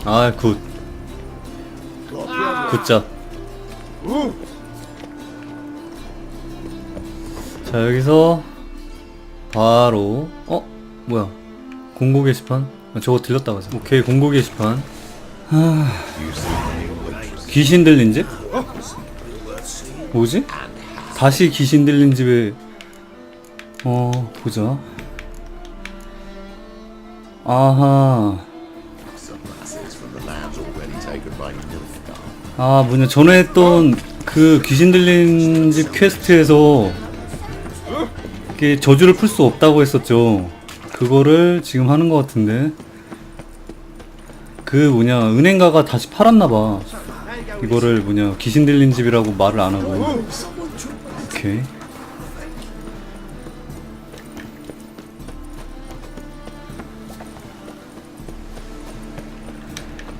아, 굿. 굿잡. 자, 여기서 바로 뭐야, 공고 게시판? 저거 들렸다 가자. 오케이, 공고 게시판. 귀신 들린 집? 뭐지? 다시 귀신 들린 집에 보자. 아하. 아, 뭐냐, 전에 했던 그 귀신 들린 집 퀘스트에서 이게 저주를 풀 수 없다고 했었죠. 그거를 지금 하는 것 같은데, 그 뭐냐, 은행가가 다시 팔았나봐. 이거를 뭐냐, 귀신 들린 집이라고 말을 안 하고. 오케이.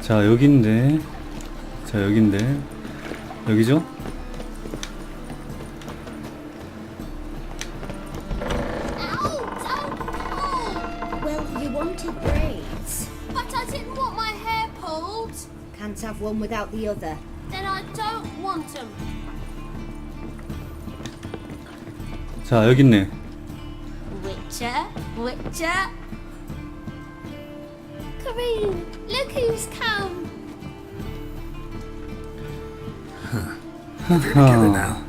자, 여긴데. 자, 여긴데. 여기죠? Can't have one without the other. Then I don't want them. 자, 여기 있네. Witcher, Witcher. Kareem, look who's come. We're together now.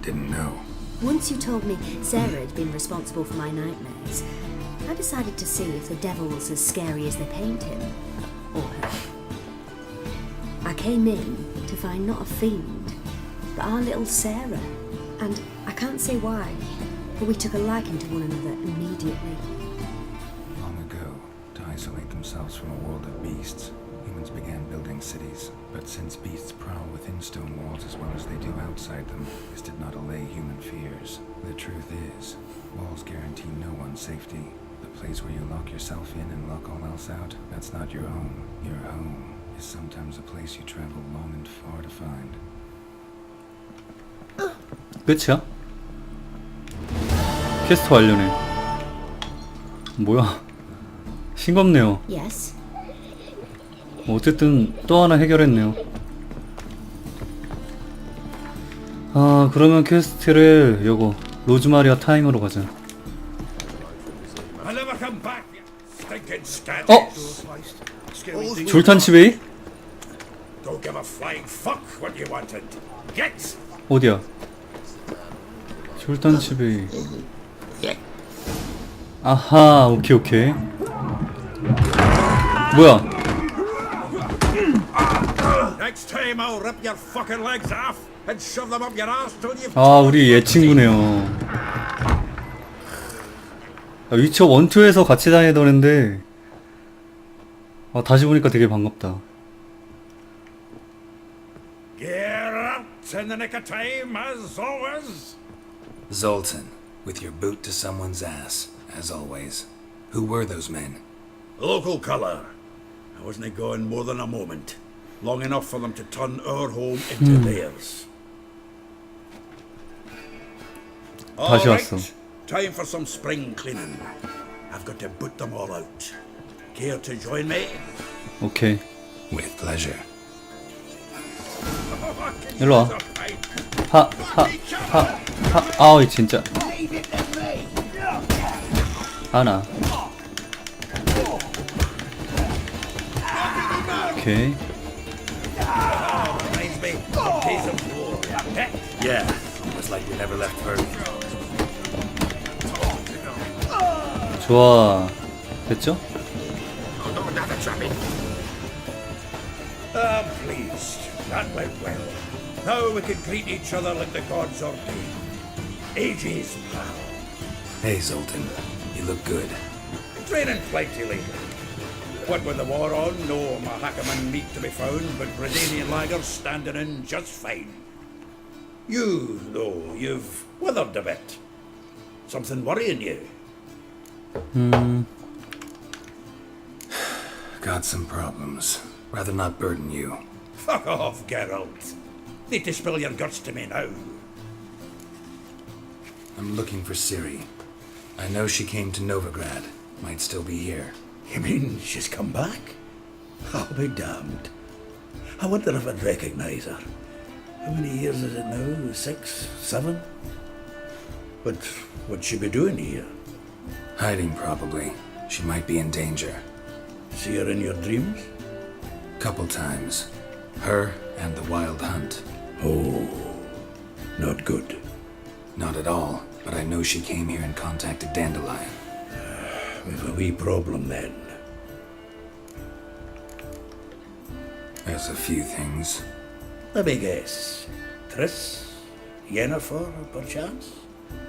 Didn't know. Once you told me Sarah had been responsible for my nightmares, I decided to see if the devil's as scary as they paint him. Or her. I came in to find not a fiend, but our little Sarah. And I can't say why, but we took a liking to one another immediately. Long ago, to isolate themselves from a world of beasts, humans began building cities. But since beasts prowl within stone walls as well as they do outside them, this did not allay human fears. The truth is, walls guarantee no one's safety. The place where you lock yourself in and lock all else out, that's not your home. Your home is sometimes a place you travel long and far to find. 끝이야? 퀘스트 완료네. 뭐야, 싱겁네요. Yes. 어쨌든 또 하나 해결했네요. 아, 그러면 퀘스트를 요거 로즈마리아 타임으로 가자. 졸탄치베이? 어디야? 졸탄치베이. 아하, 오케이 오케이. 뭐야? 아, 우리 얘 친구네요. 위쳐 1, 2에서 같이 다니던 앤데 다시 보니까 되게 반갑다. Zoltan, with your boot to someone's ass, as always. Who were those men? Local colour. I wasn't going more than a moment. Long enough for them to turn our home into theirs. 다시 왔어. Time for some spring cleaning. I've got to boot them all out. Care to join me? 오케이. With pleasure. 일로와. 아우, 진짜. 하나. 오케이. Yeah, almost like we never left Bergen. 좋아. 됐죠? Pleased. That went well. Now we can greet each other like the gods ordained. Ages, pal. Hey, Zoltan, you look good. Training plenty lately. What with the war on, no Mahakaman meat to be found, but Bredanian lagers standing in just fine. You, though, you've withered a bit. Something worrying you? Got some problems. Rather not burden you. Fuck off, Geralt. Need to spill your guts to me now. I'm looking for Ciri. I know she came to Novigrad. Might still be here. You mean she's come back? I'll be damned. I wonder if I'd recognise her. How many years is it now? 6, 7? But what'd she be doing here? Hiding, probably. She might be in danger. See her in your dreams? Couple times. Her and the wild hunt. Oh, not good. Not at all, but I know she came here and contacted Dandelion. We've a wee problem then. There's a few things. Let me guess. Triss? Yennefer, perchance?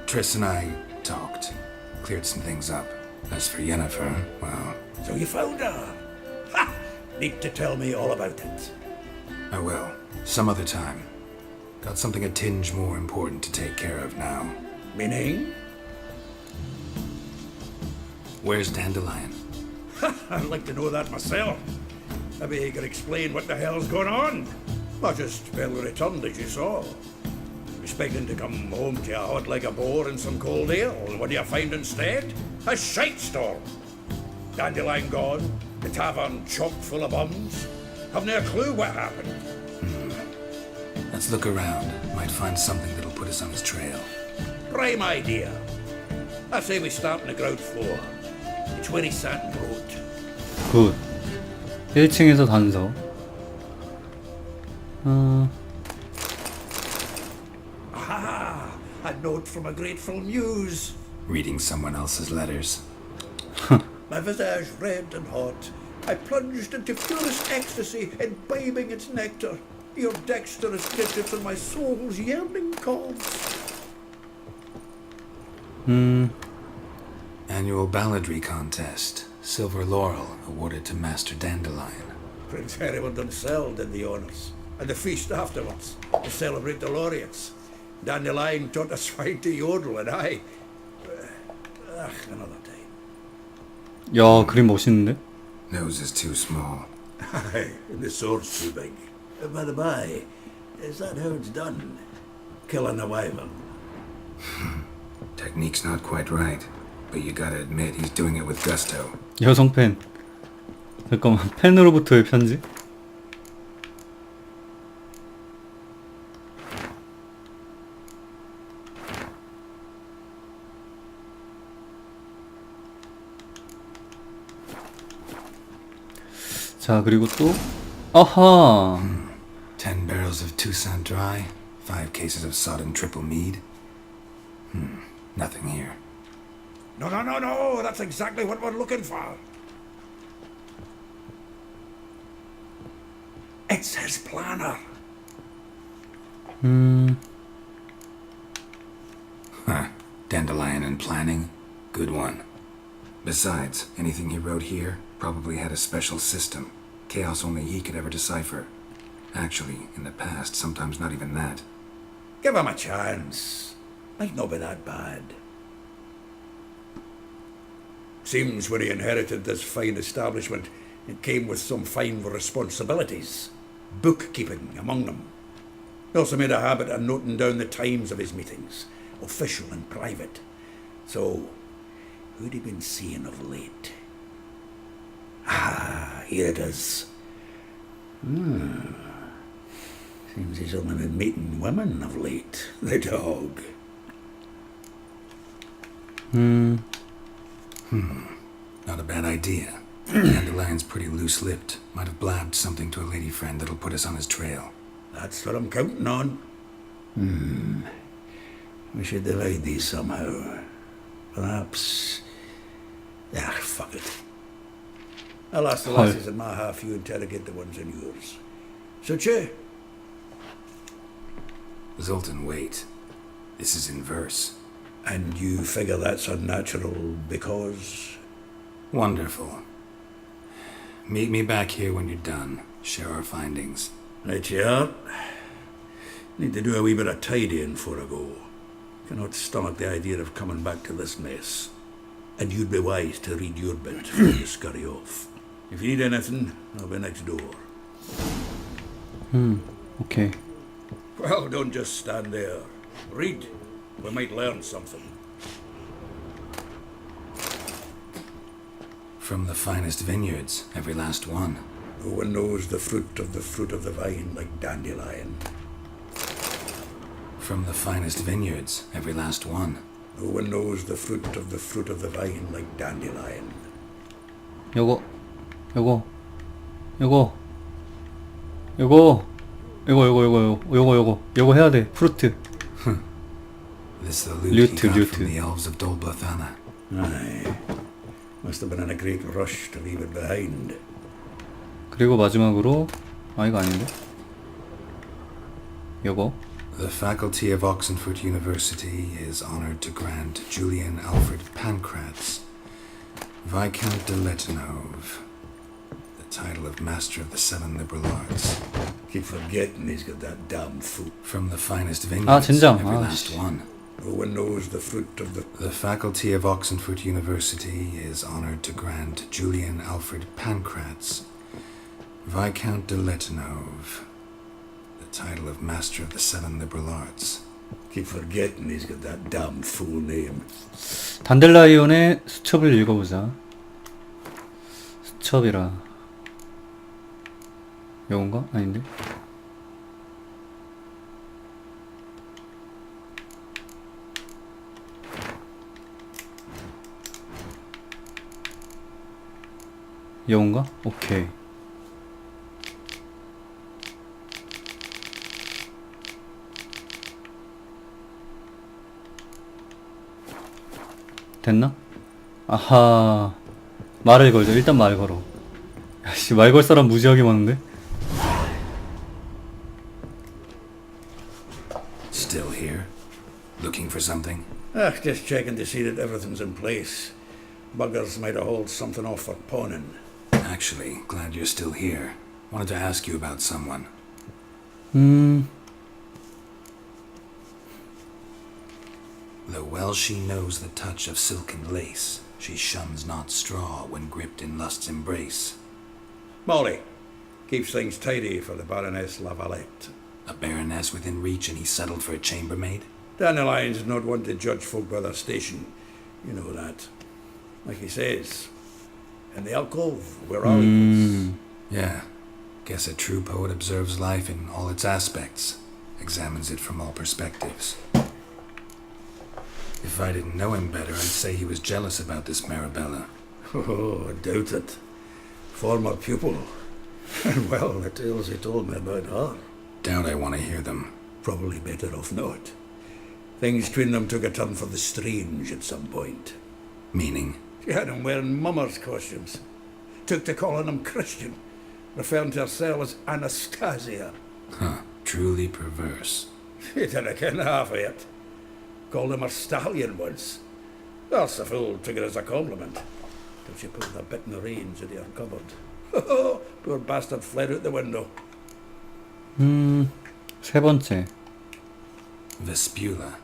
Triss and I talked. Cleared some things up. As for Yennefer, well, So you found her? Ha! Need to tell me all about it. I will. Some other time. Got something a tinge more important to take care of now. Meaning? Where's Dandelion? I'd like to know that myself. Maybe he could explain what the hell's going on. I just barely returned, as you saw. Expecting to come home to you hot like a boar and some cold ale. What do you find instead? A shite storm. Dandelion gone, the tavern chock full of bums. Haven't a clue what happened. Let's look around. Might find something that'll put us on his trail. Prime idea. I say we start on the ground floor. It's where he sat and wrote. 굿. 1층에서 단서. Ah, a note from a grateful muse. Reading someone else's letters. My visage red and hot, I plunged into purest ecstasy, imbibing its nectar. Your dexterous digits on my soul's yearning chords. Annual balladry contest. Silver laurel awarded to Master Dandelion. Prince Hereward himself did the honours, and the feast afterwards, to celebrate the laureates. Dandelion taught a swine to yodel, and I... another time. 야, 그림 멋있는데? Nose is too small. Aye, and the sword's too big. By the by, is that how it's done? Killing a wyvern? Technique's not quite right, but you gotta admit he's doing it with gusto. 여성 팬. 잠깐만, 팬으로부터의 편지? 자, 그리고 또 아하. 10 barrels of Toussaint Dry, 5 cases of sodden triple mead. Nothing here. No, no, no, no, that's exactly what we're looking for. It's his planner. Huh. Dandelion and planning? Good one. Besides, anything he wrote here probably had a special system. Chaos only he could ever decipher. Actually, in the past, sometimes not even that. Give him a chance. Might not be that bad. Seems when he inherited this fine establishment, it came with some fine responsibilities. Bookkeeping among them. He also made a habit of noting down the times of his meetings, official and private. So, who'd he been seeing of late? Ah, here it is. Seems he's only been meeting women of late. The dog. Not a bad idea. Dandelion's pretty loose-lipped. Might have blabbed something to a lady friend that'll put us on his trail. That's what I'm counting on. We should divide these somehow. Perhaps... Ah, fuck it. I'll ask the lasses in my half, you interrogate the ones in yours. Such a... Zoltan, wait. This is in verse. And you figure that's unnatural because... Wonderful. Meet me back here when you're done. Share our findings. Right you are. Need to do a wee bit of tidying before I go. Cannot stomach the idea of coming back to this mess. And you'd be wise to read your bit before you scurry off. If you need anything, I'll be next door. 오케이. Well, don't just stand there. Read. We might learn something. From the finest vineyards, every last one. No one knows the fruit of the vine like dandelion. From the finest vineyards, every last one. No one knows the fruit of the vine like dandelion. 요거 해야 돼. 프루트. This the loot he Lute, got lute. from the elves of Dolbathana. Aye. Must have been in a great rush to leave it behind. 그리고 마지막으로 이거 아닌데? 요거. The faculty of Oxenford University is honored to grant Julian Alfred Pancratz, Viscount de Letenhove, the title of Master of the Seven Liberal Arts. Keep forgetting he's got that damn foot. From the finest vineyards, 젠장. every last one. No one knows the fruit of The faculty of Oxenford University is honored to grant Julian Alfred Pancratz, Viscount de Letenhove, the title of Master of the Seven Liberal Arts. Keep forgetting he's got that damn full name. 단델라이온의 수첩을 읽어보자. 수첩이라. 요건가? 아닌데? 요건가? 오케이. 됐나? 아하. 말을 걸자. 일단 말 걸어. 야씨, 말 걸 사람 무지하게 많은데? Still here? Looking for something? Just checking to see that everything's in place. Buggers might have hauled something off for pawning. Actually, glad you're still here. Wanted to ask you about someone. Though well she knows the touch of silken lace, she shuns not straw when gripped in lust's embrace. Molly keeps things tidy for the Baroness Lavalette. A baroness within reach and he settled for a chambermaid? Dandelion's not one to judge folk by their station. You know that. Like he says, in the alcove, we're all equals. Yeah. Guess a true poet observes life in all its aspects, examines it from all perspectives. If I didn't know him better, I'd say he was jealous about this Marabella. Oh, I doubt it. Former pupil. And well, the tales he told me about her. Doubt I want to hear them. Probably better off not. Things between them took a turn for the strange at some point. Meaning? She had him wearing mummers' costumes. Took to calling him Christian, referring to herself as Anastasia. Huh. Truly perverse. She didn't ken half of it. Called him her stallion once. That's a fool took it as a compliment. Till she pulled a bit in the reins into her cupboard. Poor bastard fled out the window. 세 번째. Vespula.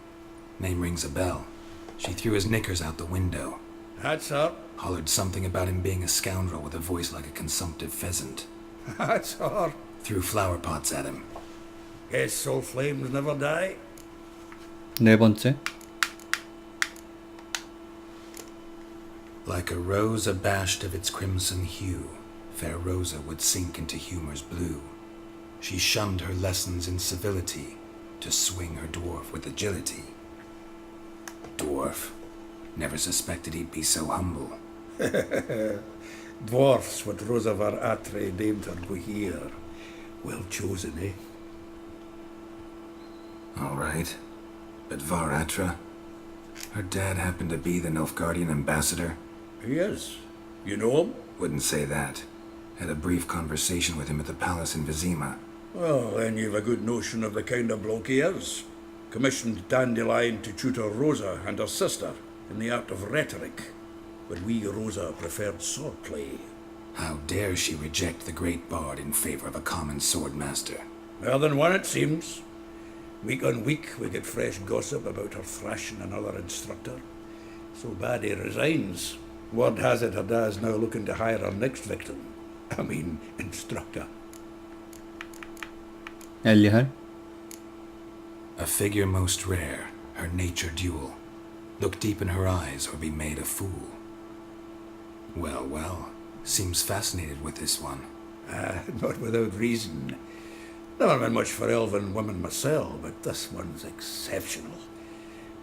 Name rings a bell. She threw his knickers out the window. That's her. Hollered something about him being a scoundrel with a voice like a consumptive pheasant. That's her. Threw flower pots at him. Guess soul flames never die. 네 번째. Like a rose abashed of its crimson hue, fair Rosa would sink into humor's blue. She shunned her lessons in civility to swing her dwarf with agility. Dwarf. Never suspected he'd be so humble. Dwarfs what Rosa var Atre named her Guhir. Well chosen, eh? All right. But Varatra? Her dad happened to be the Nilfgaardian ambassador? He is. You know him? Wouldn't say that. Had a brief conversation with him at the palace in Vizima. Well, then you've a good notion of the kind of bloke he is. Commissioned Dandelion to tutor Rosa and her sister in the art of rhetoric, but wee Rosa preferred swordplay. How dare she reject the great bard in favor of a common swordmaster? More than one, it seems. Week on week, we get fresh gossip about her thrashing another instructor. So bad he resigns. Word has it her dad's now looking to hire her next victim. I mean, instructor. 엘리할. A figure most rare, her nature dual. Look deep in her eyes or be made a fool. Well, well, seems fascinated with this one. Not without reason. Never been much for elven women myself, but this one's exceptional.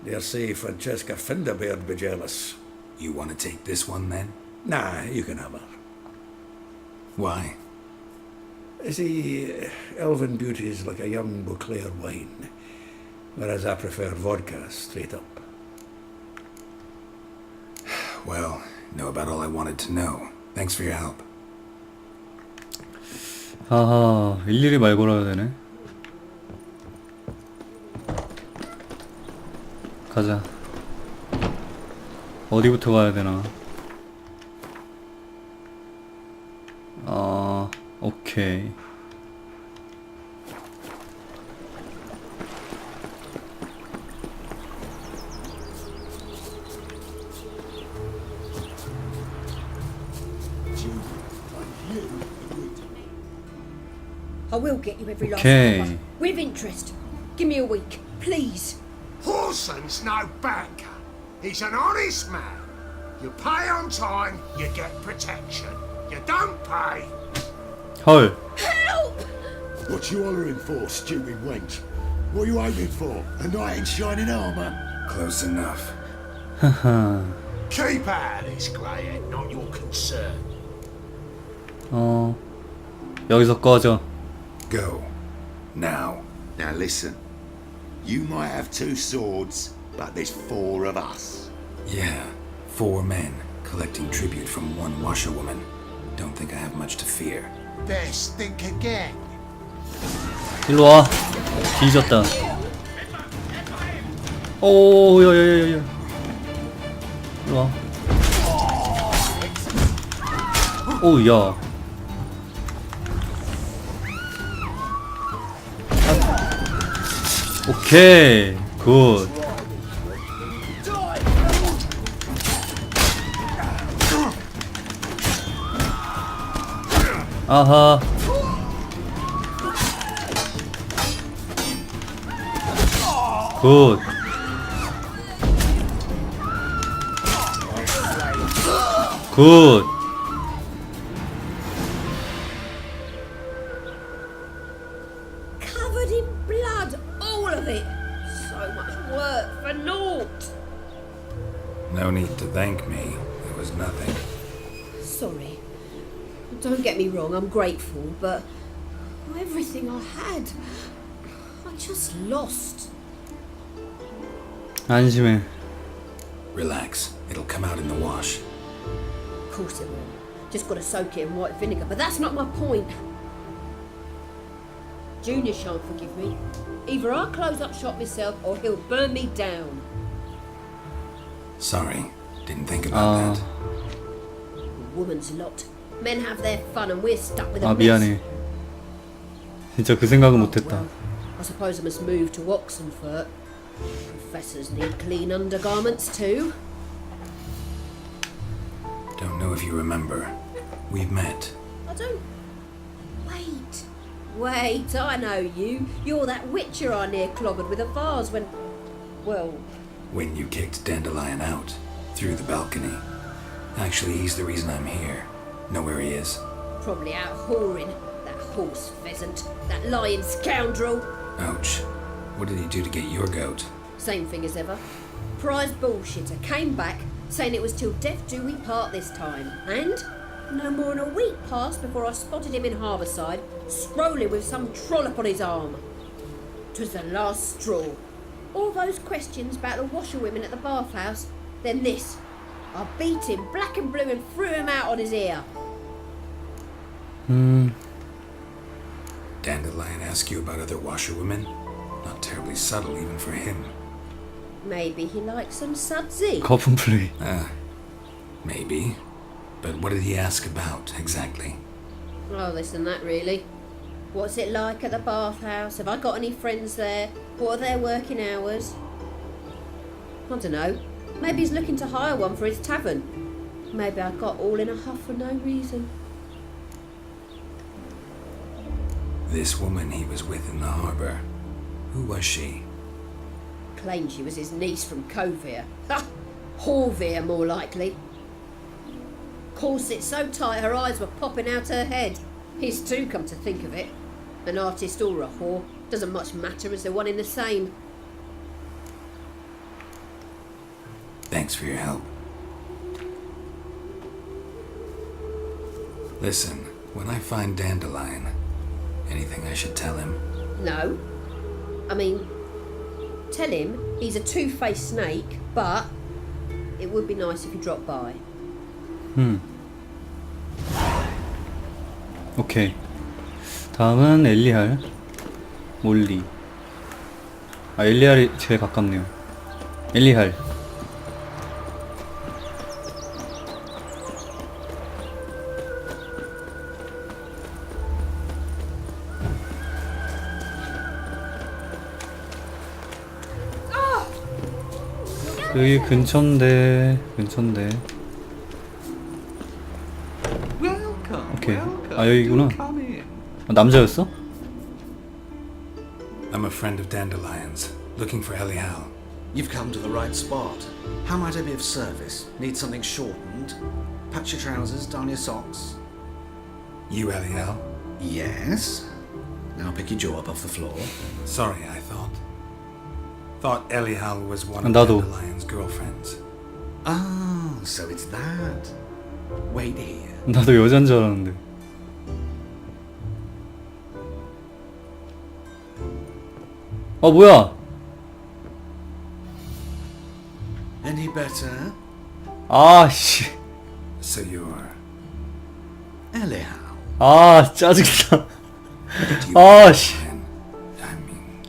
Dare say Francesca Finderbeard be jealous. You want to take this one then? Nah, you can have her. Why? See, elven beauty's like a young Beauclair wine, whereas I prefer vodka straight up. Well, know about all I wanted to know. Thanks for your help. 아하, 일일이 말 걸어야 되네. 가자. 어디부터 가야 되나? 오케이. I will get you every last Okay. one. With interest. Give me a week, please. Horson's no banker. He's an honest man. You pay on time, you get protection. You don't pay. 헐. What you hollering for, stupid wench? What are you aiming for? A knight in shining armour? Close enough. Keep out of this, Greyhead, not your concern. 여기서 꺼져. Go. Now. Now listen. You might have two swords, but there's four of us. Yeah. 4 men collecting tribute from one washerwoman. Don't think I have much to fear. Best think again. 일로 와. 뒤졌다. 오, 야야야야. 일로 와. 오, 야. 오케이. 굿. 아하. 굿. 굿. Covered in blood, all of it. So much work for naught. No need to thank me. It was nothing. Sorry. Don't get me wrong, I'm grateful, but everything I had, I just lost. 안심해. Relax. It'll come out in the wash. Of course it will. Just got to soak it in white vinegar, but that's not my point. Junior shan't forgive me. Either I'll close up shop myself or he'll burn me down. Sorry. Didn't think about that. A woman's lot. Men have their fun and we're stuck with a 아, mess. 미안해. 진짜 그 생각은 Oh, 못했다. well, I suppose I must move to Oxenfurt. Professors need clean undergarments too. Don't know if you remember. We've met. I don't... Wait, I know you. You're that witcher I near clobbered with a vase when... Well... When you kicked Dandelion out. Through the balcony. Actually, he's the reason I'm here. Know where he is? Probably out whoring. That horse pheasant. That lying scoundrel. Ouch. What did he do to get your goat? Same thing as ever. Prize bullshitter came back saying it was till death do we part this time. And no more than a week passed before I spotted him in Harbourside, strolling with some trollop on his arm. 'Twas the last straw. All those questions about the washerwomen at the bathhouse, then this. I beat him black and blue and threw him out on his ear. Dandelion ask you about other washerwomen? Not terribly subtle even for him. Maybe he likes some sudsy. 거품 플레이. Maybe. But what did he ask about, exactly? Oh, this and that really. What's it like at the bathhouse? Have I got any friends there? What are their working hours? I don't know. Maybe he's looking to hire one for his tavern. Maybe I got all in a huff for no reason. This woman he was with in the harbour. Who was she? Claimed she was his niece from Covere. Ha! Horvere, more likely. Corset so tight her eyes were popping out her head. His too, come to think of it. An artist or a whore doesn't much matter as they're one in the same. Thanks for your help. Listen, when I find Dandelion, anything I should tell him? No. I mean, tell him he's a two-faced snake, but it would be nice if he dropped by. 오케이. 다음은 엘리할, 몰리. 아, 엘리할이 제일 가깝네요. 엘리할. 여기 근처인데. 오케이. 아, 여기구나. 아, 남자였어? I'm a friend of Dandelion's, looking for Elial. You've come to the right spot. How might I be of service? Need something shortened? Patch your trousers, darn your socks. You Elial? Yes. Now pick your jaw up off the floor. Sorry, I thought Elial was one of 나도. Dandelion's girlfriends. Ah, so it's that. Wait here. 나도 여잔 줄 알았는데. 아, 뭐야? Any better? 아, 씨. So you're... Elial. 아, 짜증나. Do you 아, 씨. I mean...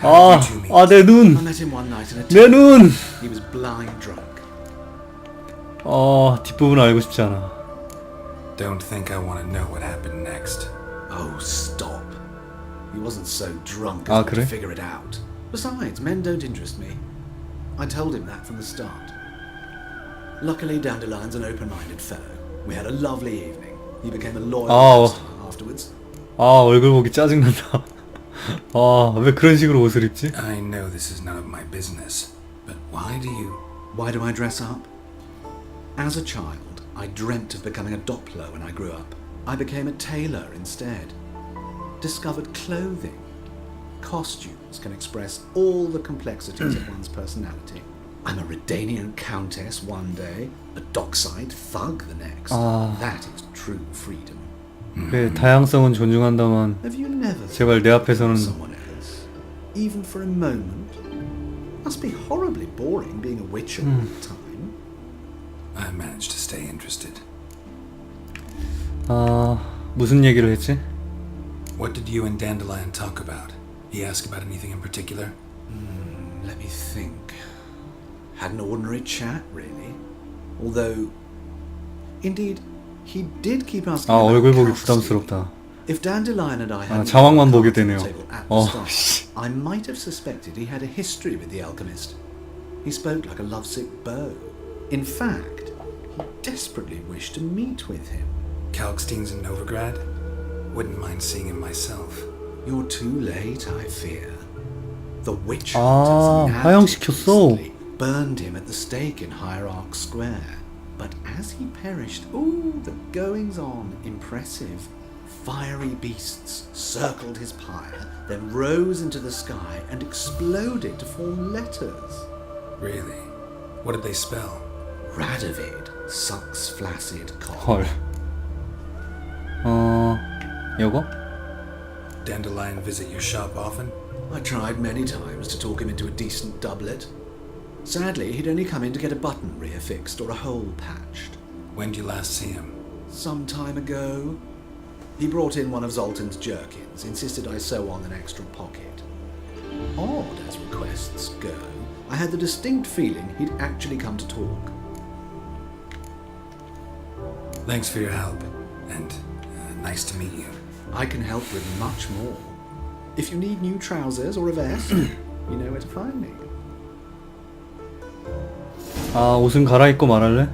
아, How did you two meet? 아, 내 I 눈. met him one night in a 내 눈. He was blind drunk. 뒷부분 알고 싶지 않아. Don't think I want to know what happened next. Oh, stop. He wasn't so drunk Ah, as not to 그래? figure it out. Besides, men don't interest me. I told him that from the start. Luckily, Dandelion's an open-minded fellow. We had a lovely evening. He became a loyal customer afterwards. 아, 얼굴 보기 짜증난다. 아, 왜 그런 식으로 옷을 입지? I know this is none of my business, but why do you... Why do I dress up? As a child, I dreamt of becoming a Doppler when I grew up. I became a tailor instead. Discovered clothing. Costumes can express all the complexities of one's personality. I'm a Redanian countess one day, a dockside thug the next. That is true freedom. 그래, 다양성은 존중한다만 Have you never 제발 내 앞에서는 someone else, even for a moment? Must be horribly boring being a witcher all the time. I managed to stay interested. 무슨 얘기를 했지? What did you and Dandelion talk about? He asked about anything in particular? Let me think. Had an ordinary chat, really. Although, indeed, he did keep asking 아, about 얼굴 보기 custody. 부담스럽다. If Dandelion and I had 자막만 보게 되네요. 씨. I might have suspected he had a history with the alchemist. He spoke like a lovesick beau. In fact, he desperately wished to meet with him. Kalkstein's in Novigrad? Wouldn't mind seeing him myself. You're too late, I fear. The witch 아, hunters 화형시켰어. recently burned him at the stake in Hierarch Square. But as he perished, the goings-on impressive. Fiery beasts circled his pyre, then rose into the sky and exploded to form letters. Really? What did they spell? Radovid sucks flaccid cock. 헐. 요거? Dandelion visit your shop often? I tried many times to talk him into a decent doublet. Sadly, he'd only come in to get a button reaffixed or a hole patched. When did you last see him? Some time ago, he brought in one of Zoltan's jerkins, insisted I sew on an extra pocket. Odd as requests go, I had the distinct feeling he'd actually come to talk. Thanks for your help, and nice to meet you. I can help with much more. If you need new trousers or a vest, you know where to find me. 아, 옷은 갈아입고 말할래?